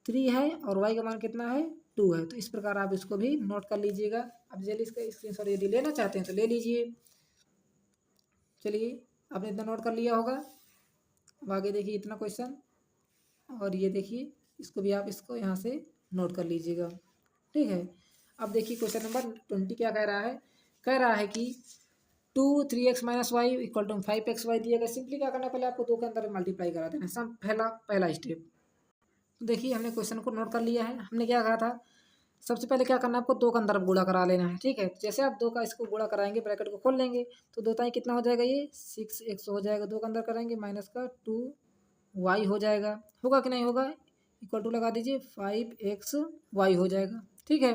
3 है और y का मान कितना है 2 है। तो इस प्रकार आप इसको भी नोट कर लीजिएगा। अब जल्दी इसका स्क्रीनशॉट यदि लेना चाहते हैं तो ले लीजिए। चलिए आपने इतना नोट कर लिया होगा। अब आगे देखिए इतना क्वेश्चन, और ये देखिए इसको भी आप इसको यहाँ से नोट कर लीजिएगा। ठीक है, अब देखिए क्वेश्चन नंबर 20 क्या कह रहा है। कह रहा है कि 3x minus Y equal to 5xy दिया गया। सिंपली क्या करना है, पहले आपको दो के अंदर मल्टीप्लाई करा देना, सब पहला स्टेप। देखिए हमने क्वेश्चन को नोट कर लिया है। हमने क्या कहा था, सबसे पहले क्या करना है, आपको दो का अंदर गुणा करा लेना है। ठीक है, जैसे आप दो का इसको गुणा कराएंगे, ब्रैकेट को खोल लेंगे तो दो ताई कितना हो जाएगा, ये 6x हो जाएगा। दो का अंदर कराएंगे माइनस का 2y हो जाएगा। होगा कि नहीं होगा, इक्वल टू लगा दीजिए 5xy हो जाएगा। ठीक है,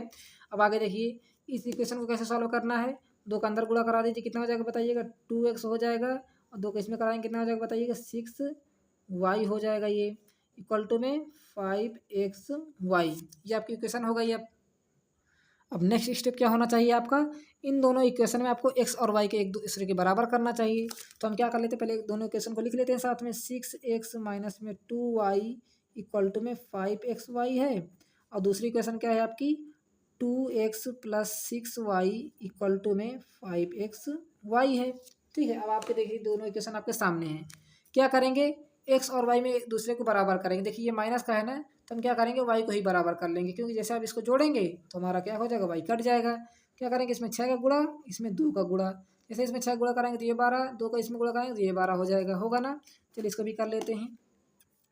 अब आगे देखिए इस इक्वेशन को कैसे सॉल्व करना है। दो का अंदर गुणा करा दीजिए, कितना हो जाएगा बताइएगा, 2x हो जाएगा। और दो का इसमें कराएंगे कितना हो जाएगा बताइएगा, 6y हो जाएगा। ये इक्वल टू में 5xy, ये आपकी इक्वेशन हो गई। अब नेक्स्ट स्टेप क्या होना चाहिए आपका, इन दोनों इक्वेशन में आपको x और y के एक दूसरे के बराबर करना चाहिए। तो हम क्या कर लेते हैं, पहले दोनों इक्वेशन को लिख लेते हैं साथ में। 6x माइनस में 2y इक्वल टू में 5xy है। और दूसरी इक्वेशन क्या है आपकी, 2x plus 6y equal to में 5xy है। ठीक है, अब आपके देखिए दोनों इक्वेशन आपके सामने हैं। क्या करेंगे, एक्स और वाई में एक दूसरे को बराबर करेंगे। देखिए ये माइनस का है ना, तो हम क्या करेंगे, वाई को ही बराबर कर लेंगे, क्योंकि जैसे आप इसको जोड़ेंगे तो हमारा क्या हो जाएगा, वाई कट जाएगा। क्या करेंगे, इसमें 6 का गुणा, इसमें 2 का गुणा। जैसे इसमें 6 गुणा करेंगे तो ये 12, 2 का इसमें गुणा करेंगे तो ये 12 हो जाएगा। होगा ना, चलिए इसको भी कर लेते हैं।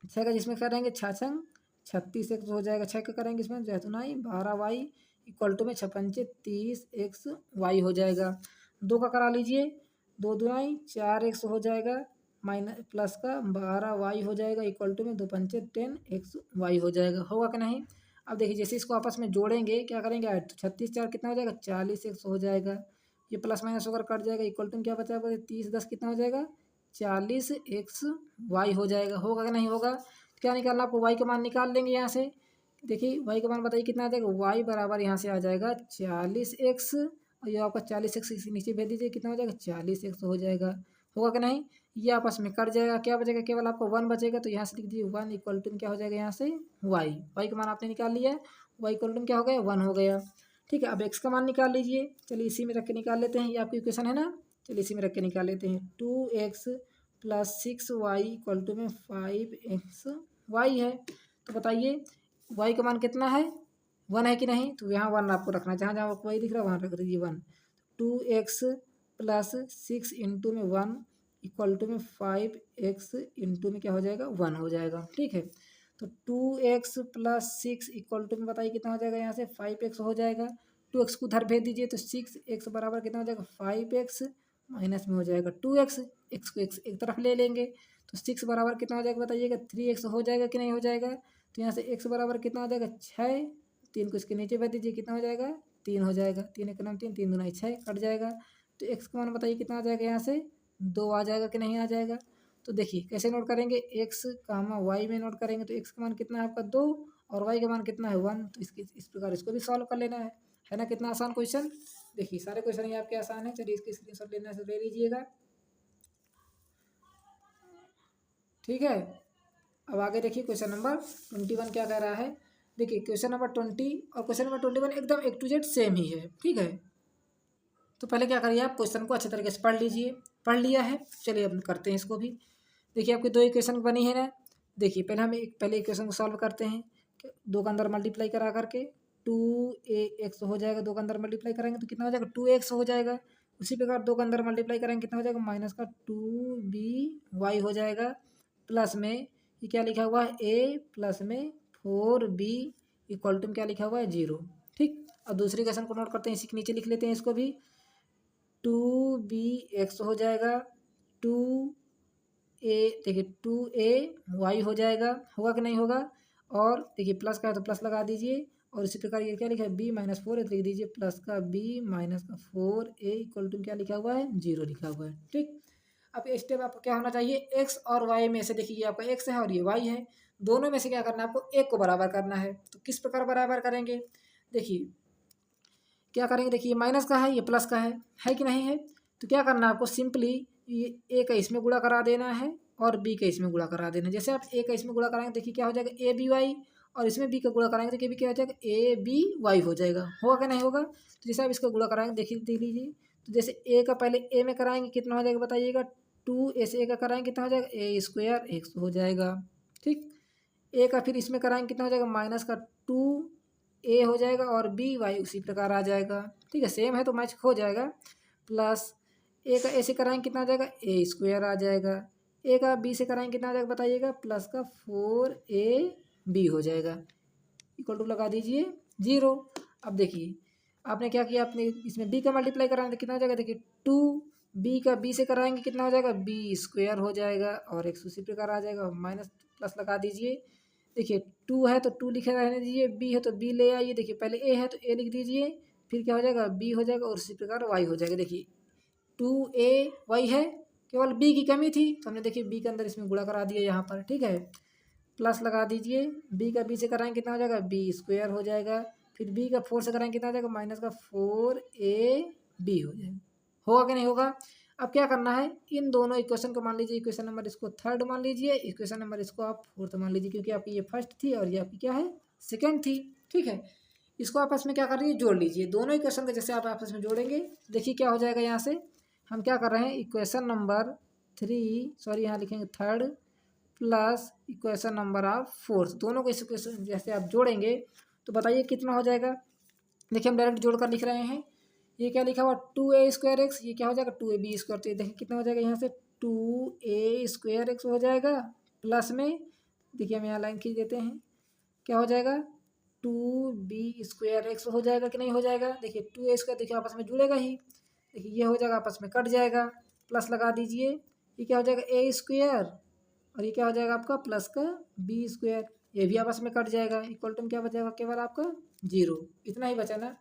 6 का जिसमें करेंगे 6 छंग 36 एक्स हो जाएगा। 6 का करेंगे इसमें जैतुनाई 12y इक्वल टू में 6 पंचे 30xy हो जाएगा। 2 का करा लीजिए, 2 दुनाई 4x हो जाएगा, माइनस प्लस का 12y हो जाएगा इक्वल टू में 2 पंचे 10xy हो जाएगा। होगा कि नहीं। अब देखिए जैसे इसको आपस में जोड़ेंगे, क्या करेंगे, 8 36 4 कितना हो जाएगा, 40x हो जाएगा। ये प्लस माइनस होकर कट जाएगा, इक्वल टू में क्या बचा, 30 10 कितना हो जाएगा, 40xy हो जाएगा। होगा कि नहीं होगा, क्या निकालना आपको, y का मान निकाल लेंगे यहाँ से। देखिए y का मान बताइए कितना आ जाएगा, y बराबर यहाँ से आ जाएगा 40x, और ये आपका 40x नीचे भेज दीजिए, कितना हो जाएगा, 40x हो जाएगा। होगा कि नहीं, ये आपस में कट जाएगा, क्या बचेगा, केवल आपको 1 बचेगा। तो यहाँ से लिख दीजिए 1 इक्वल टू क्या हो जाएगा, यहाँ से y का मान आपने निकाल लिया, y इक्वल टू क्या हो गया, 1 हो गया। ठीक है, अब x का मान निकाल लीजिए। चलिए इसी में रख के निकाल लेते हैं, ये आपकी इक्वेशन है ना। चलिए इसी में रख के निकाल लेते हैं। 2x plus 6y equal to में 5xy है। तो बताइए y का मान कितना है, 1 है कि नहीं। तो यहाँ 1 आपको रखना है, जहाँ जहाँ आपको y दिख रहा है वहाँ रख दीजिए 1। 2x प्लस 6 इंटू में 1 इक्वल टू में 5x इंटू में क्या हो जाएगा, 1 हो जाएगा। ठीक है, तो 2x प्लस 6 इक्वल टू में बताइए कितना हो जाएगा, यहाँ से 5x हो जाएगा। 2x को उधर भेज दीजिए, तो 6x बराबर कितना हो जाएगा, 5x माइनस में हो जाएगा 2x। x को x एक तरफ ले लेंगे, तो 6 बराबर कितना हो जाएगा बताइएगा, 3x हो जाएगा कि नहीं हो जाएगा। तो यहाँ से x बराबर कितना हो जाएगा, 6। 3 को इसके नीचे भेज दीजिए, कितना हो जाएगा, 3 हो जाएगा। 3 एक नाम 3, 3 दूना 6 कट जाएगा। तो x का मान बताइए कितना आ जाएगा, यहाँ से 2 आ जाएगा कि नहीं आ जाएगा। तो देखिए कैसे नोट करेंगे, x कामा y में नोट करेंगे, तो x का मान कितना है आपका 2, और y का मान कितना है 1। तो इसकी इस प्रकार इसको भी सॉल्व कर लेना है ना। कितना आसान क्वेश्चन, देखिए सारे क्वेश्चन ये आपके आसान है। चलिए इसकी स्क्रीनशॉट लेना से ले लीजिएगा। ठीक है, अब आगे देखिए क्वेश्चन नंबर 21 क्या कह रहा है। देखिए क्वेश्चन नंबर 20 और क्वेश्चन नंबर 21 एकदम A to Z सेम ही है। ठीक है, तो पहले क्या करिए, आप क्वेश्चन को अच्छे तरीके से पढ़ लीजिए। पढ़ लिया है, चलिए अब करते हैं इसको भी। देखिए आपकी दो इक्वेशन बनी है ना। देखिए पहले हम पहले इक्वेशन को सॉल्व करते हैं। दो का अंदर मल्टीप्लाई करा करके 2ax हो जाएगा। दो का अंदर मल्टीप्लाई करेंगे तो कितना हो जाएगा, 2x हो जाएगा। उसी प्रकार दो का अंदर मल्टीप्लाई करेंगे कितना हो जाएगा, माइनस का 2by हो जाएगा। प्लस में ये क्या लिखा हुआ है, a प्लस में 4b इक्वल टू क्या लिखा हुआ है, 0। ठीक, अब दूसरी इक्वेशन को नोट करते हैं, इसी के नीचे लिख लेते हैं इसको भी। 2bx हो जाएगा, 2a देखिए 2ay हो जाएगा। होगा कि नहीं होगा, और देखिए प्लस का है तो प्लस लगा दीजिए, और इसी प्रकार ये क्या लिखा है, b-4 लिख दीजिए। प्लस का b माइनस का 4a इक्वल टू क्या लिखा हुआ है, 0 लिखा हुआ है। ठीक, अब ये स्टेप आपको क्या होना चाहिए, x और y में से देखिए ये आपका x है और ये y है, दोनों में से क्या करना है आपको, एक को बराबर करना है। तो किस प्रकार बराबर करेंगे, देखिए क्या करेंगे, देखिए माइनस का है, ये प्लस का है कि नहीं है। तो क्या करना है आपको, सिंपली ये ए का इसमें गुणा करा देना है और बी का इसमें गुणा करा देना है। जैसे आप ए का इसमें गुणा कराएंगे, देखिए क्या हो जाएगा, ए बी वाई, और इसमें बी का गुणा कराएंगे तो भी क्या हो जाएगा, ए बी वाई हो जाएगा। होगा कि नहीं होगा। तो जैसे आप इसका गुणा कराएंगे, देखिए देख लीजिए, तो जैसे ए का पहले ए में कराएंगे कितना हो जाएगा बताइएगा, 2 से ए का कराएंगे कितना हो जाएगा, ए स्क्वायर एक्स हो जाएगा। ठीक, ए का फिर इसमें कराएंगे कितना हो जाएगा, माइनस का 2a हो जाएगा, और बी वाई उसी प्रकार आ जाएगा। ठीक है, सेम है तो मैच हो जाएगा। प्लस ए का ए से कराएंगे कितना आ जाएगा, ए स्क्वायर आ जाएगा। ए का बी से कराएंगे कितना आ जाएगा बताइएगा, प्लस का 4ab हो जाएगा। इक्वल टू लगा दीजिए 0। अब देखिए आपने क्या किया, आपने इसमें बी का मल्टीप्लाई कराना तो कितना हो जाएगा, देखिए 2 बी का बी से कराएंगे कितना हो जाएगा, बी स्क्वायर हो जाएगा और एक उसी प्रकार आ जाएगा, माइनस प्लस लगा दीजिए। देखिए 2 है तो 2 लिखे रहने दीजिए, बी है तो बी ले आइए। देखिए पहले ए है तो ए लिख दीजिए, फिर क्या हो जाएगा, बी हो जाएगा और उसी प्रकार वाई हो जाएगा। देखिए 2a है, केवल बी की कमी थी तो हमने देखिए बी के अंदर इसमें गुणा करा दिया यहाँ पर, ठीक है। प्लस लगा दीजिए, बी का बी से कराएंगे कितना हो जाएगा, बी स्क्वायर हो जाएगा। फिर बी का 4 से कराएंगे कितना हो जाएगा, माइनस का 4ab हो जाएगा। होगा कि नहीं होगा। अब क्या करना है, इन दोनों इक्वेशन को मान लीजिए, इक्वेशन नंबर इसको थर्ड मान लीजिए, इक्वेशन नंबर इसको आप फोर्थ मान लीजिए, क्योंकि आपकी ये फर्स्ट थी और ये आपकी क्या है, सेकेंड थी, ठीक है। इसको आपस में क्या कर रही है, जोड़ लीजिए दोनों इक्वेशन को। जैसे आप आपस में जोड़ेंगे देखिए क्या हो जाएगा, यहाँ से हम क्या कर रहे हैं, इक्वेशन नंबर 3 सॉरी यहाँ लिखेंगे third plus equation number of fourth, दोनों को इस इक्वेशन जैसे आप जोड़ेंगे तो बताइए कितना हो जाएगा। देखिए हम डायरेक्ट जोड़कर लिख रहे हैं, ये क्या लिखा हुआ 2a²x, ये क्या हो जाएगा 2ab²। तो देखिए कितना हो जाएगा, यहाँ से 2a² हो जाएगा प्लस में, देखिए हम यहाँ लाइन खींच देते हैं, क्या हो जाएगा 2b² हो जाएगा कि नहीं हो जाएगा। देखिए 2a² देखिए आपस में जुड़ेगा ही, देखिए ये हो जाएगा आपस में कट जाएगा, प्लस लगा दीजिए, ये क्या हो जाएगा a² और ये क्या हो जाएगा आपका प्लस का b², ये भी आपस में कट जाएगा। इक्वल टू क्या बचेगा केवल आपका 0, इतना ही बचा ना।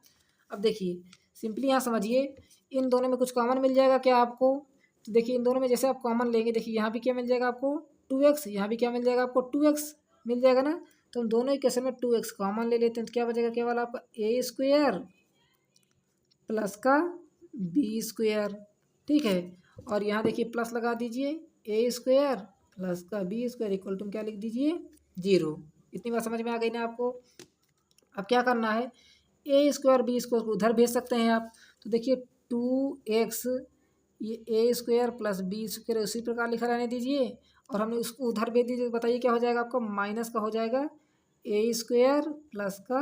अब देखिए सिंपली यहाँ समझिए, इन दोनों में कुछ कॉमन मिल जाएगा क्या आपको, तो देखिए इन दोनों में जैसे आप कॉमन लेंगे, देखिए यहाँ भी क्या मिल जाएगा आपको 2x, यहाँ भी क्या मिल जाएगा आपको 2x मिल जाएगा ना। तो हम दोनों इक्वेशन में 2x कॉमन ले लेते हैं तो क्या बचेगा केवल आपका a² प्लस का b², ठीक है। और यहाँ देखिए प्लस लगा दीजिए, a² प्लस का b² इक्वल टू क्या लिख दीजिए 0। इतनी बात समझ में आ गई ना आपको। अब क्या करना है, a² b² को उधर भेज सकते हैं आप, तो देखिए 2x ये a² प्लस b² उसी प्रकार लिखा रहने दीजिए और हमने उसको उधर भेज दीजिए। बताइए क्या हो जाएगा आपका, माइनस का हो जाएगा a² प्लस का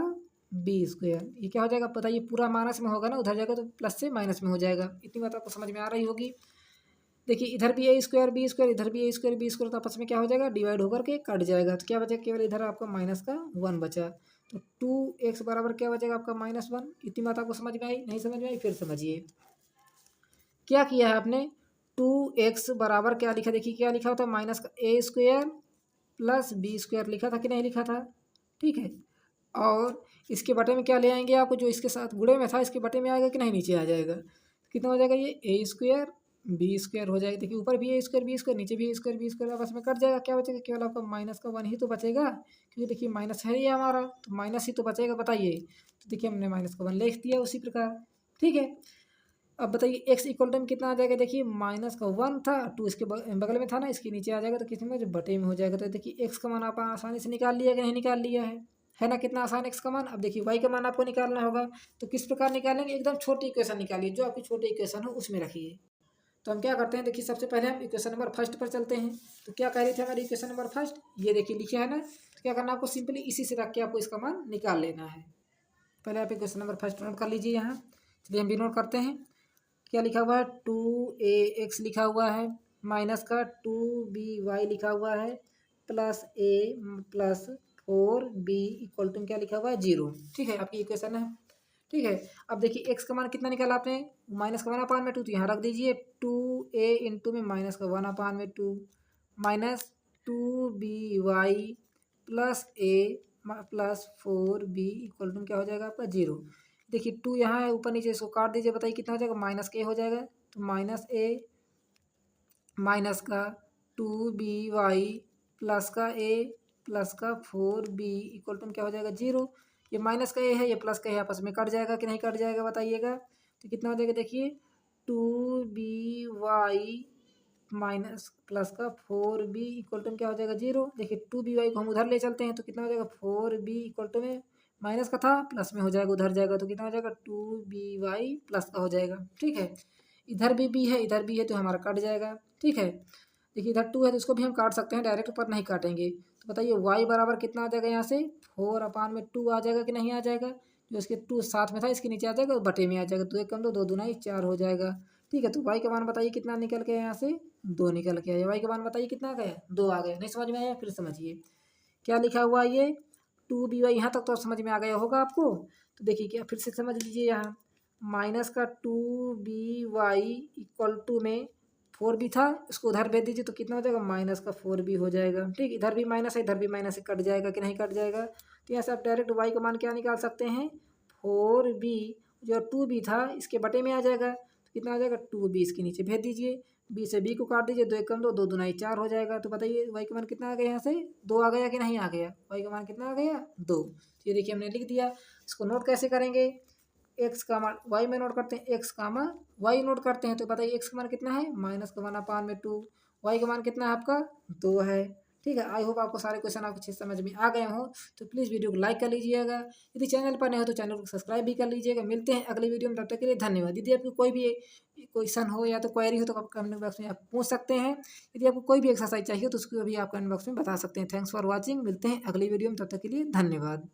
b², ये क्या हो जाएगा बताइए, पूरा माइनस में होगा ना, उधर जाएगा तो प्लस से माइनस में हो जाएगा। इतनी बात आपको समझ में आ रही होगी। देखिए इधर भी a² b², इधर भी a² b² तो आपस में क्या हो जाएगा, डिवाइड होकर के कट जाएगा, तो क्या बचेगा केवल इधर आपका माइनस का 1 बचा। तो 2x बराबर क्या बचेगा आपका -1। इतनी बात आपको समझ में आई, नहीं समझ में आई फिर समझिए क्या किया है आपने। 2x बराबर क्या लिखा, देखिए क्या लिखा होता है, माइनस का a² प्लस b² लिखा था कि नहीं लिखा था, ठीक है। और इसके बटे में क्या ले आएंगे आपको, जो इसके साथ गुणे में था इसके बटे में आएगा कि नहीं, नीचे आ जाएगा। कितना हो जाएगा, ये a² b² हो जाएगा। देखिए ऊपर भी a² b², नीचे भी a² b² आपस में कट जाएगा, क्या बचेगा केवल आपका माइनस का 1 ही तो बचेगा, क्योंकि देखिए माइनस है ही हमारा, तो माइनस ही तो बचेगा बताइए। तो देखिए हमने माइनस का 1 लिख दिया उसी प्रकार, ठीक है। अब बताइए x इक्वल टू कितना आ जाएगा, देखिए माइनस का 1 था, 2 इसके बगल में था ना, इसके नीचे आ जाएगा तो कितने में, जो बटे में हो जाएगा। तो देखिए x का मान आप आसानी से निकाल लिया कि नहीं निकाल लिया है ना, कितना आसान x का मान। अब देखिए y का मान आपको निकालना होगा, तो किस प्रकार निकालेंगे, एकदम छोटी इक्वेशन निकालिए, जो आपकी छोटी इक्वेशन हो उसमें रखिए। तो हम क्या करते हैं, देखिए सबसे पहले हम इक्वेशन नंबर फर्स्ट पर चलते हैं। तो क्या कह रही थी हमारी इक्वेशन नंबर फर्स्ट, ये देखिए लिखे है ना, तो क्या करना आपको, सिंपली इसी से रख के आपको इसका मान निकाल लेना है। पहले आप इक्वेशन नंबर फर्स्ट नोट कर लीजिए यहाँ, चलिए हम भी नोट करते हैं। क्या लिखा हुआ है, 2ax लिखा हुआ है, माइनस का 2by लिखा हुआ है, plus a plus 4b equal to क्या लिखा हुआ है 0, ठीक है। आपकी इक्वेशन है, ठीक है। अब देखिए x का मान कितना निकाला आपने, माइनस का 1/2, तो यहाँ रख दीजिए 2a इंटू में माइनस का 1/2 minus 2by plus a plus 4b equal to क्या हो जाएगा आपका 0। देखिए 2 यहाँ है, ऊपर नीचे इसको काट दीजिए, बताइए कितना हो जाएगा, माइनस के हो जाएगा, तो माइनस a माइनस का 2by प्लस का a प्लस का 4b इक्वल टू क्या हो जाएगा 0। ये माइनस का a है, ये प्लस का a आपस में कट जाएगा कि नहीं कट जाएगा बताइएगा। तो कितना हो जाएगा, देखिए 2by माइनस प्लस का 4b इक्वल टू क्या हो जाएगा 0। देखिए 2by को हम उधर ले चलते हैं तो कितना हो जाएगा 4b इक्वल टू में माइनस का था प्लस में हो जाएगा, उधर जाएगा तो कितना हो जाएगा 2by प्लस का हो जाएगा, ठीक है। इधर भी b है इधर भी है तो हमारा कट जाएगा, ठीक है। देखिए इधर 2 है तो इसको भी हम काट सकते हैं, डायरेक्ट पर नहीं काटेंगे। तो बताइए y बराबर कितना आ जाएगा, यहाँ से 4/2 आ जाएगा कि नहीं आ जाएगा। जो इसके 2 साथ में था इसके नीचे आ जाएगा, बटे में आ जाएगा, 2 1 कम 2 2 दूना 4 हो जाएगा, ठीक है। तो वाई का मान बताइए कितना निकल के यहाँ से 2 निकल के आया। वाई का मान बताइए कितना आ गया 2 आ गया। नहीं समझ में आया फिर समझिए क्या लिखा हुआ है ये 2b/, यहाँ तक तो समझ में आ गया होगा आपको। तो देखिए क्या फिर से समझ लीजिए यहाँ माइनस का 2b/, में 4b था, इसको उधर भेज दीजिए तो कितना हो जाएगा माइनस का 4b हो जाएगा। ठीक, इधर भी माइनस है इधर भी माइनस है, कट जाएगा कि नहीं कट जाएगा। तो यहाँ से आप डायरेक्ट y का मान क्या निकाल सकते हैं 4b, जो 2b था इसके बटे में आ जाएगा तो कितना आ जाएगा 2b, इसके नीचे भेज दीजिए। b से b को काट दीजिए, 2 एकम 2, 2 दूना 4 हो जाएगा। तो बताइए y का मान कितना आ गया यहाँ से 2 आ गया कि नहीं आ गया। y का मान कितना आ गया 2। तो ये देखिए हमने लिख दिया। इसको नोट कैसे करेंगे एक्स का मान वाई में नोट करते हैं, एक्स कामा वाई नोट करते हैं। तो बताइए एक्स का मान कितना है -1/2, वाई का मान कितना है आपका 2 है। ठीक है, आई होप आपको सारे क्वेश्चन आपको अच्छे समझ में आ गए हों। तो प्लीज़ वीडियो को लाइक कर लीजिएगा, यदि चैनल पर नए हो तो चैनल को सब्सक्राइब भी कर लीजिएगा। मिलते हैं अगली वीडियो में, तब तक के लिए धन्यवाद। यदि आपको कोई भी क्वेश्चन हो या तो क्वेरी हो तो आप कमेंट बॉक्स में आप पूछ सकते हैं। यदि आपको कोई भी एक्सरसाइज चाहिए तो उसको भी आप कमेंट बॉक्स में बता सकते हैं। थैंक्स फॉर वॉचिंग, मिलते हैं अगली वीडियो में, तब तक के लिए धन्यवाद।